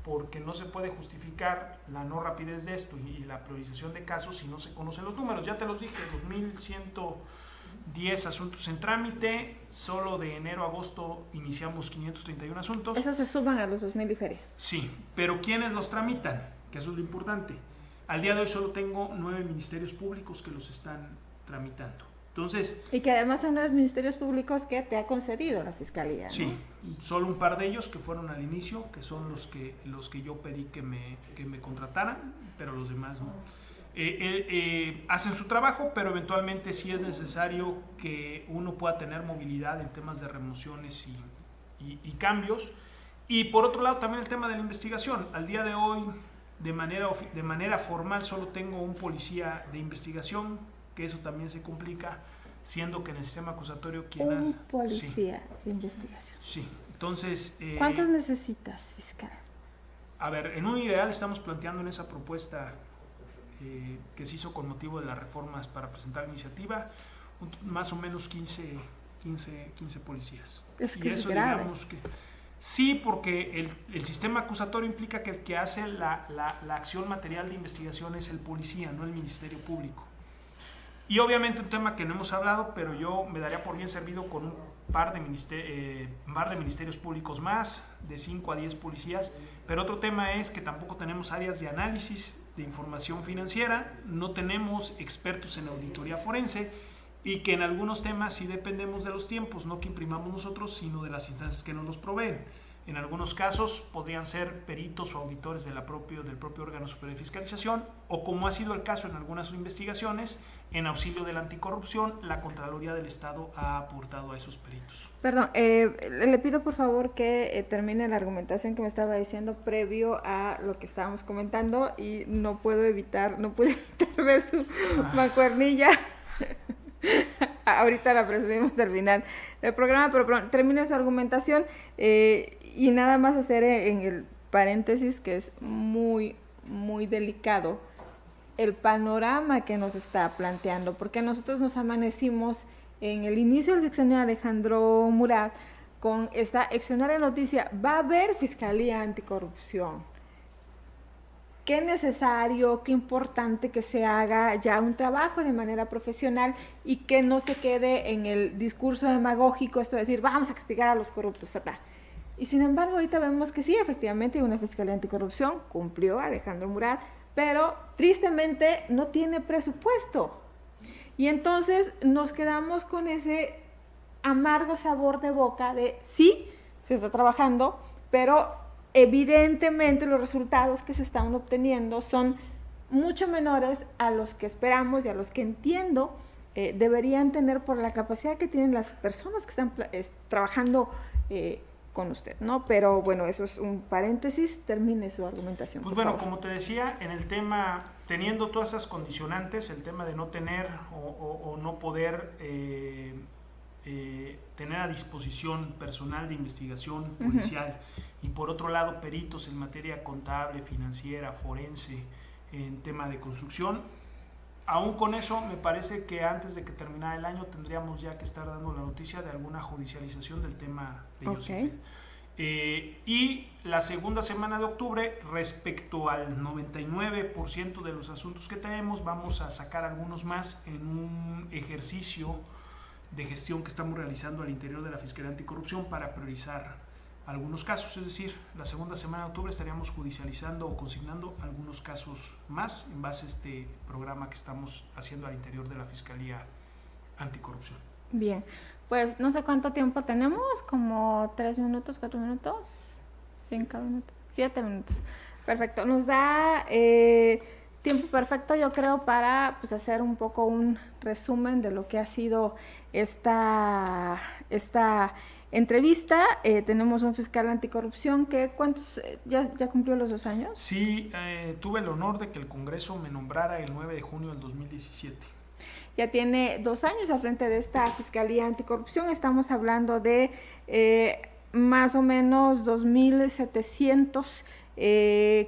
porque no se puede justificar la no rapidez de esto y la priorización de casos si no se conocen los números. Ya te los dije, 2.110 asuntos en trámite, solo de enero a agosto iniciamos 531 asuntos. Esos se suman a los 2.000 y feria. Sí, pero ¿quiénes los tramitan? Que eso es lo importante. Al día de hoy solo tengo 9 ministerios públicos que los están tramitando. Entonces, y que además son los ministerios públicos que te ha concedido la Fiscalía, ¿no? Sí, solo un par de ellos que fueron al inicio, que son los que yo pedí que me contrataran, pero los demás no. Hacen su trabajo, pero eventualmente sí es necesario que uno pueda tener movilidad en temas de remociones y cambios. Y por otro lado también el tema de la investigación. Al día de hoy, de manera formal, solo tengo un policía de investigación, que eso también se complica, siendo que en el sistema acusatorio un policía de investigación. Sí, entonces... ¿Cuántos necesitas, fiscal? A ver, en un ideal estamos planteando en esa propuesta que se hizo con motivo de las reformas para presentar la iniciativa, más o menos 15 policías. Es que y eso, es grave. Digamos que... Sí, porque el sistema acusatorio implica que el que hace la acción material de investigación es el policía, no el Ministerio Público. Y obviamente un tema que no hemos hablado, pero yo me daría por bien servido con un par de ministerios públicos más, de 5 a 10 policías. Pero otro tema es que tampoco tenemos áreas de análisis de información financiera, no tenemos expertos en auditoría forense y que en algunos temas sí dependemos de los tiempos, no que imprimamos nosotros, sino de las instancias que nos los proveen. En algunos casos podrían ser peritos o auditores del propio órgano superior de fiscalización, o como ha sido el caso en algunas investigaciones, en auxilio de la anticorrupción, la Contraloría del Estado ha aportado a esos peritos. Perdón, le pido por favor que termine la argumentación que me estaba diciendo previo a lo que estábamos comentando y no pude evitar ver su mancuernilla. Ahorita la presumimos al final del programa, pero termine su argumentación y nada más hacer en el paréntesis que es muy, muy delicado el panorama que nos está planteando, porque nosotros nos amanecimos en el inicio del sexenio de Alejandro Murat con esta extraordinaria noticia: va a haber Fiscalía Anticorrupción. Qué necesario, qué importante que se haga ya un trabajo de manera profesional y que no se quede en el discurso demagógico, esto de decir, vamos a castigar a los corruptos, tata. Y sin embargo, ahorita vemos que sí, efectivamente, hay una Fiscalía Anticorrupción, cumplió Alejandro Murat, pero tristemente no tiene presupuesto. Y entonces nos quedamos con ese amargo sabor de boca de sí, se está trabajando, pero evidentemente los resultados que se están obteniendo son mucho menores a los que esperamos y a los que entiendo deberían tener por la capacidad que tienen las personas que están trabajando con usted, ¿no? Pero bueno, eso es un paréntesis, termine su argumentación. Pues bueno, como te decía, en el tema, teniendo todas esas condicionantes, el tema de no tener o no poder tener a disposición personal de investigación policial y por otro lado peritos en materia contable, financiera, forense, en tema de construcción, aún con eso me parece que antes de que terminara el año tendríamos ya que estar dando la noticia de alguna judicialización del tema de Yosifet. Y la segunda semana de octubre, respecto al 99% de los asuntos que tenemos, vamos a sacar algunos más en un ejercicio de gestión que estamos realizando al interior de la Fiscalía Anticorrupción para priorizar algunos casos, es decir, la segunda semana de octubre estaríamos judicializando o consignando algunos casos más en base a este programa que estamos haciendo al interior de la Fiscalía Anticorrupción. Bien, pues no sé cuánto tiempo tenemos, como 3 minutos, 4 minutos, 5 minutos, 7 minutos. Perfecto, nos da tiempo perfecto, yo creo, para pues, hacer un poco un resumen de lo que ha sido esta entrevista. Tenemos un fiscal anticorrupción que ¿cuántos ya cumplió los 2 años? Sí, tuve el honor de que el Congreso me nombrara el 9 de junio del 2017. Ya tiene 2 años al frente de esta Fiscalía Anticorrupción. Estamos hablando de más o menos 2.700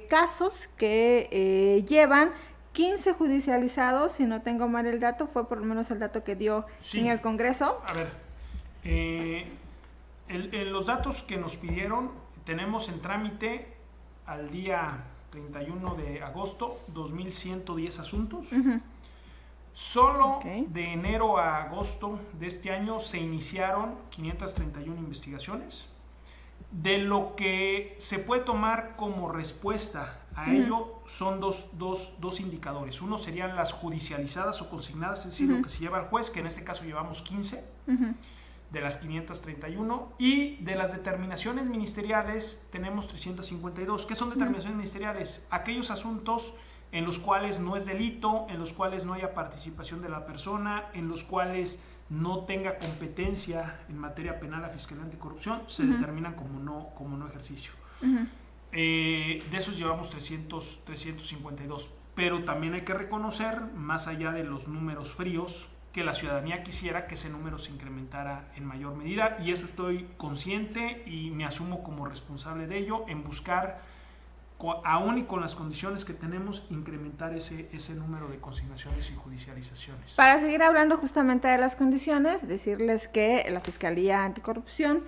casos que llevan 15 judicializados, si no tengo mal el dato, fue por lo menos el dato que dio en el Congreso. A ver, los datos que nos pidieron, tenemos en trámite al día 31 de agosto 2.110 asuntos. Solo de enero a agosto de este año se iniciaron 531 investigaciones. De lo que se puede tomar como respuesta a ello son dos indicadores. Uno serían las judicializadas o consignadas, es decir, lo que se lleva al juez, que en este caso llevamos 15 de las 531, y de las determinaciones ministeriales tenemos 352. ¿Qué son determinaciones ministeriales? Aquellos asuntos en los cuales no es delito, en los cuales no haya participación de la persona, en los cuales no tenga competencia en materia penal la Fiscalía Anticorrupción, se determinan como no ejercicio. De esos llevamos 352, pero también hay que reconocer, más allá de los números fríos, que la ciudadanía quisiera que ese número se incrementara en mayor medida, y eso estoy consciente y me asumo como responsable de ello, en buscar, aún y con las condiciones que tenemos, incrementar ese número de consignaciones y judicializaciones. Para seguir hablando justamente de las condiciones, decirles que la Fiscalía Anticorrupción,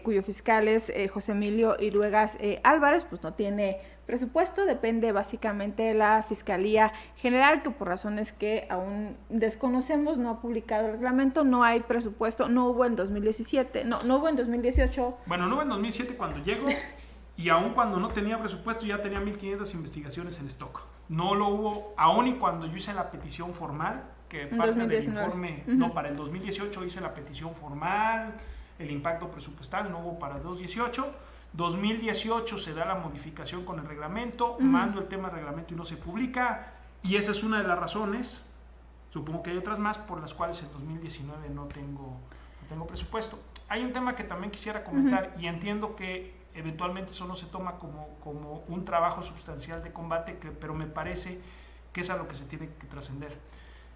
cuyo fiscal es José Emilio Iruegas Álvarez, pues no tiene presupuesto, depende básicamente de la Fiscalía General, que por razones que aún desconocemos no ha publicado el reglamento, no hay presupuesto, no hubo en 2017, no hubo en 2018. Bueno, no hubo en 2007 cuando llegó. Y aún cuando no tenía presupuesto ya tenía 1.500 investigaciones en stock. No lo hubo, aún y cuando yo hice la petición formal, que parte 2019. Del informe, no, para el 2018 hice la petición formal, el impacto presupuestal no hubo para el 2018. 2018 se da la modificación con el reglamento, mando el tema del reglamento y no se publica, y esa es una de las razones, supongo que hay otras más, por las cuales en 2019 no tengo presupuesto. Hay un tema que también quisiera comentar, y entiendo que eventualmente eso no se toma como un trabajo sustancial de combate, pero me parece que es a lo que se tiene que trascender.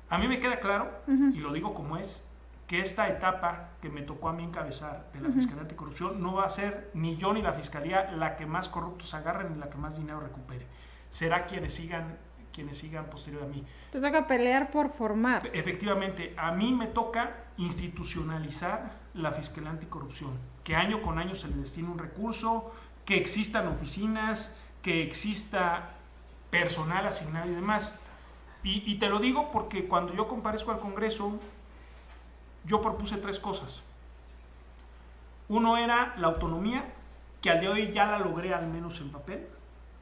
A mí me queda claro, y lo digo como es, que esta etapa que me tocó a mí encabezar de la Fiscalía Anticorrupción no va a ser ni yo ni la Fiscalía la que más corruptos agarre ni la que más dinero recupere. Será quienes sigan posterior a mí. Te toca pelear por formar. Efectivamente, a mí me toca institucionalizar la Fiscalía Anticorrupción, que año con año se le destine un recurso, que existan oficinas, que exista personal asignado y demás. Y te lo digo porque cuando yo comparezco al Congreso, yo propuse 3 cosas. Uno era la autonomía, que al día de hoy ya la logré al menos en papel.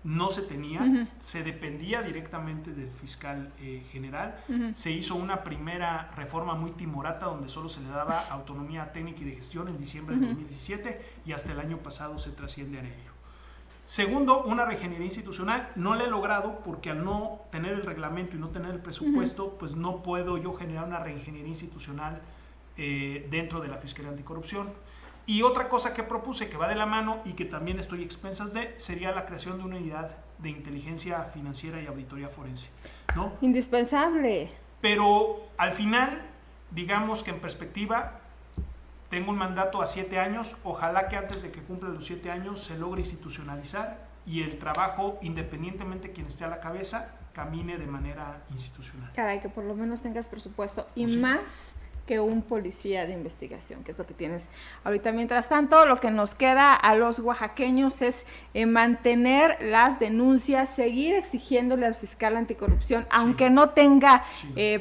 No se tenía, se dependía directamente del fiscal general. Se hizo una primera reforma muy timorata donde solo se le daba autonomía técnica y de gestión en diciembre de 2017, y hasta el año pasado se trasciende a ello. Segundo, una reingeniería institucional. No la he logrado porque al no tener el reglamento y no tener el presupuesto, pues no puedo yo generar una reingeniería institucional dentro de la Fiscalía Anticorrupción. Y otra cosa que propuse, que va de la mano y que también estoy a expensas de, sería la creación de una unidad de inteligencia financiera y auditoría forense, ¿no? Indispensable. Pero al final, digamos que en perspectiva, tengo un mandato a 7 años, ojalá que antes de que cumpla los 7 años se logre institucionalizar y el trabajo, independientemente de quien esté a la cabeza, camine de manera institucional. Caray, que por lo menos tengas presupuesto y más que un policía de investigación, que es lo que tienes ahorita. Mientras tanto, lo que nos queda a los oaxaqueños es mantener las denuncias, seguir exigiéndole al fiscal anticorrupción, aunque no tenga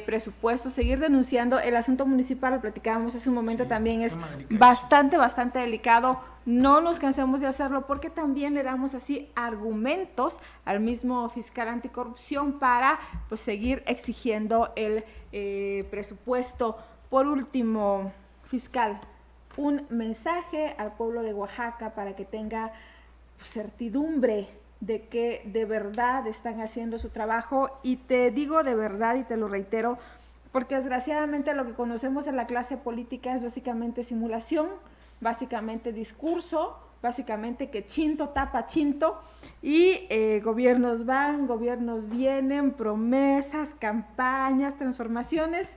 presupuesto, seguir denunciando. El asunto municipal, lo platicábamos hace un momento, también es bastante delicado. No nos cansemos de hacerlo porque también le damos así argumentos al mismo fiscal anticorrupción para pues seguir exigiendo el presupuesto. Por último, fiscal, un mensaje al pueblo de Oaxaca para que tenga certidumbre de que de verdad están haciendo su trabajo, y te digo de verdad y te lo reitero, porque desgraciadamente lo que conocemos en la clase política es básicamente simulación, básicamente discurso, básicamente que chinto tapa chinto, y gobiernos van, gobiernos vienen, promesas, campañas, transformaciones,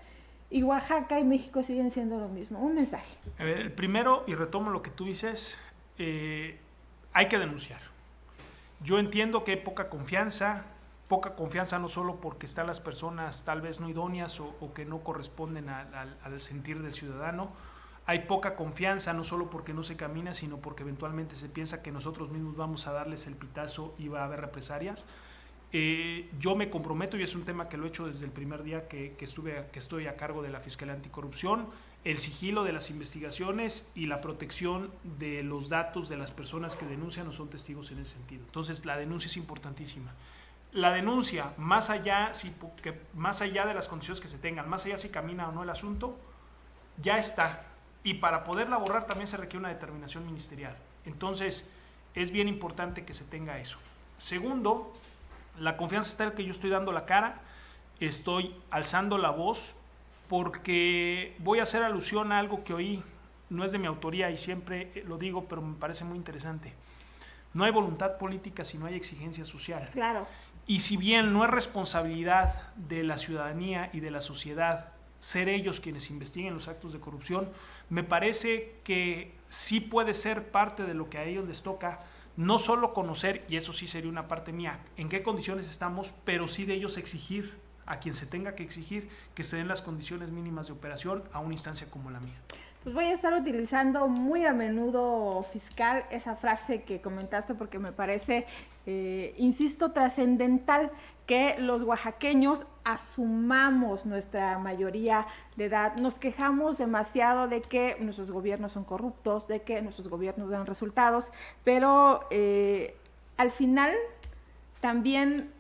y Oaxaca y México siguen siendo lo mismo. Un mensaje. A ver, el primero, y retomo lo que tú dices, hay que denunciar. Yo entiendo que hay poca confianza no solo porque están las personas tal vez no idóneas o que no corresponden al sentir del ciudadano. Hay poca confianza no solo porque no se camina, sino porque eventualmente se piensa que nosotros mismos vamos a darles el pitazo y va a haber represalias. Yo me comprometo, y es un tema que lo he hecho desde el primer día que estoy a cargo de la Fiscalía Anticorrupción, el sigilo de las investigaciones y la protección de los datos de las personas que denuncian o son testigos en ese sentido. Entonces, la denuncia es importantísima. La denuncia, más allá de las condiciones que se tengan, más allá si camina o no el asunto, ya está. Y para poderla borrar también se requiere una determinación ministerial. Entonces, es bien importante que se tenga eso. Segundo, la confianza está en que yo estoy dando la cara, estoy alzando la voz, porque voy a hacer alusión a algo que oí, no es de mi autoría y siempre lo digo, pero me parece muy interesante. No hay voluntad política si no hay exigencia social. Claro. Y si bien no es responsabilidad de la ciudadanía y de la sociedad ser ellos quienes investiguen los actos de corrupción, me parece que sí puede ser parte de lo que a ellos les toca, no solo conocer, y eso sí sería una parte mía, en qué condiciones estamos, pero sí de ellos exigir a quien se tenga que exigir que se den las condiciones mínimas de operación a una instancia como la mía. Pues voy a estar utilizando muy a menudo, fiscal, esa frase que comentaste porque me parece, insisto, trascendental que los oaxaqueños asumamos nuestra mayoría de edad. Nos quejamos demasiado de que nuestros gobiernos son corruptos, de que nuestros gobiernos dan resultados, pero al final también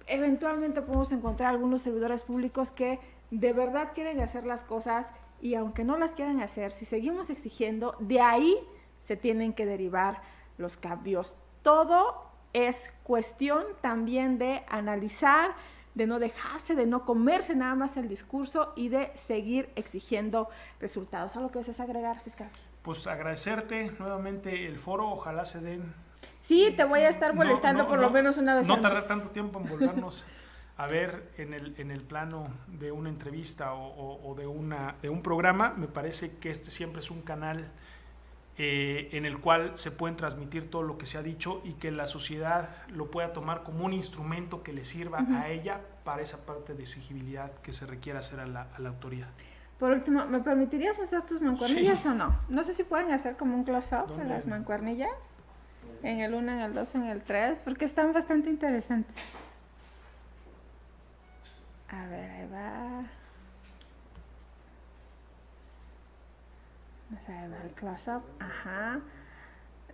eventualmente podemos encontrar algunos servidores públicos que de verdad quieren hacer las cosas, y aunque no las quieran hacer, si seguimos exigiendo, de ahí se tienen que derivar los cambios. Todo es cuestión también de analizar, de no dejarse, de no comerse nada más el discurso y de seguir exigiendo resultados. ¿Algo que deseas agregar, fiscal? Pues agradecerte nuevamente el foro, ojalá se den. Sí, te voy a estar molestando por lo menos una vez. No tardar tanto tiempo en volvernos a ver en el plano de una entrevista o de un programa. Me parece que este siempre es un canal en el cual se pueden transmitir todo lo que se ha dicho y que la sociedad lo pueda tomar como un instrumento que le sirva a ella para esa parte de exigibilidad que se requiere hacer a la autoridad. Por último, ¿me permitirías mostrar tus mancuernillas Sí. o no? No sé si pueden hacer como un close-up de ¿Dónde? las mancuernillas. En el 1, en el 2, en el 3, porque están bastante interesantes. A ver, ahí va. Ahí va el close-up. Ajá.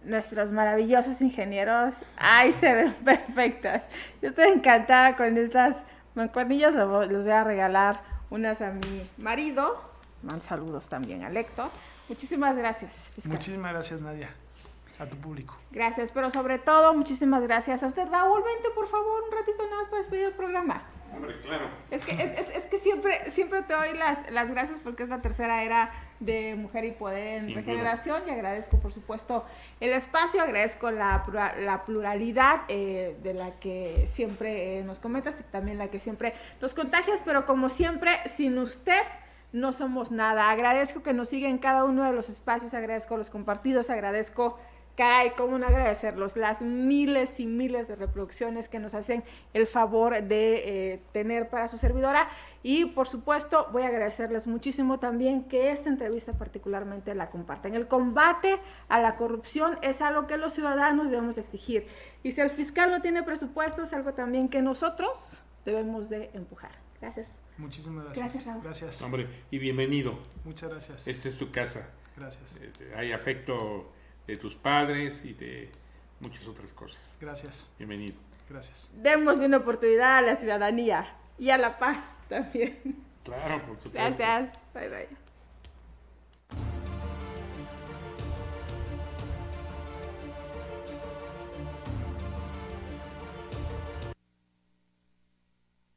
Nuestros maravillosos ingenieros. ¡Ay, se ven perfectas! Yo estoy encantada con estas mancuernillas. Les voy a regalar unas a mi marido. Man, saludos también a Héctor. Muchísimas gracias, fiscal. Muchísimas gracias, Nadia. A tu público. Gracias, pero sobre todo, muchísimas gracias a usted. Raúl, vente por favor un ratito nada más para despedir el programa. Hombre, claro. Es que siempre te doy las gracias porque es la tercera era de Mujer y Poder en Sin Regeneración y agradezco por supuesto el espacio, agradezco la pluralidad de la que siempre nos comentas y también la que siempre nos contagias, pero como siempre, sin usted no somos nada. Agradezco que nos siga en cada uno de los espacios, agradezco los compartidos, agradezco... Caray, cómo no agradecerlos, las miles y miles de reproducciones que nos hacen el favor de tener para su servidora. Y por supuesto voy a agradecerles muchísimo también que esta entrevista particularmente la compartan. El combate a la corrupción es algo que los ciudadanos debemos exigir. Y si el fiscal no tiene presupuesto, es algo también que nosotros debemos de empujar. Gracias. Muchísimas gracias. Gracias, Raúl. Gracias. Hombre, y bienvenido. Muchas gracias. Esta es tu casa. Gracias. Hay afecto de tus padres y de muchas otras cosas. Gracias. Bienvenido. Gracias. Démosle una oportunidad a la ciudadanía y a la paz también. Claro, por supuesto. Gracias. Bye, bye.